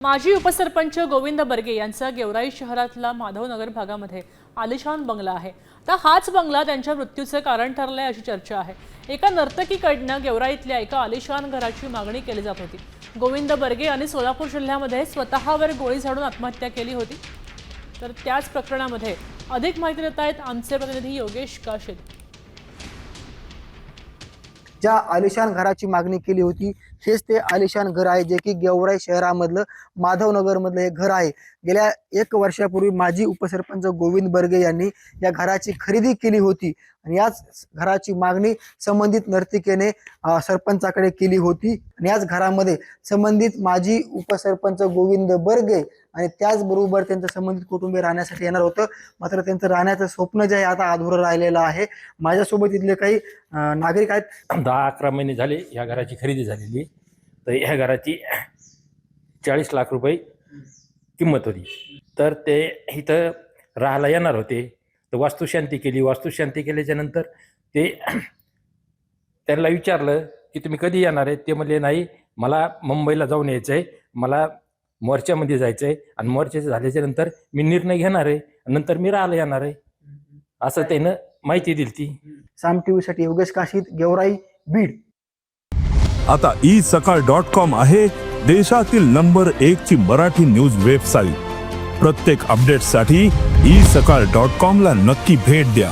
माजी उपसरपंच गोविंद बर्गे यांचा गेवराई शहरातला माधवनगर भागामध्ये आलिशान बंगला आहे। तर हाच बंगला त्यांच्या मृत्यूचे कारण ठरले अशी चर्चा आहे। एका नर्तकीकडनं गेवराईतल्या एका आलिशान घराची मागणी केली जात होती। गोविंद बर्गे यांनी सोलापूर जिल्ह्यामध्ये स्वतःवर गोळी झाडून आत्महत्या केली होती। तर त्याच प्रकरणामध्ये अधिक माहिती देत आहेत आमचे प्रतिनिधी योगेश काशीद। ज्या आलिशान घराची मागणी केली होती हेच ते आलिशान घर आहे जे की गेवराई शहरामधलं माधवनगर मधलं हे घर आहे। गेल्या 1 वर्षापूर्वी माजी उपसरपंच गोविंद बर्गे यांनी या घराची खरेदी केली होती आणि याच घराची मागणी संबंधित नर्तिकेने सरपंचाकडे केली होती आणि याच घरामध्ये संबंधित माजी उपसरपंच गोविंद बर्गे आणि त्याचबरोबर त्यांचं संबंधित कुटुंबीय राहण्यासाठी येणार होतं। मात्र त्यांचं राहण्याचं स्वप्न जे आहे आता अधुरं राहिलेलं आहे। माझ्यासोबत इथले काही नागरिक आहेत। 10-11 महिने झाले या घराची खरेदी झालेली। तर ह्या घराची 40 लाख रुपये किंमत होती। तर ते इथं राहायला येणार होते। तर वास्तुशांती केली। वास्तुशांती केल्याच्या नंतर ते त्यांना विचारलं की तुम्ही कधी येणार आहे? ते म्हणले नाही, मला मुंबईला जाऊन यायचं आहे, मला मोर्चामध्ये जायचं आहे आणि मोर्चाचं झाल्याच्या नंतर मी निर्णय घेणार आहे, नंतर मी राहायला येणार आहे, असं त्यानं माहिती दिली ती। साम टीव्हीसाठी योगेश काशीद, गेवराई, बीड। आता isakal.com आहे देशातील नंबर 1 ची मराठी न्यूज वेबसाईट। प्रत्येक अपडेटसाठी isakal.com ला नक्की भेट द्या।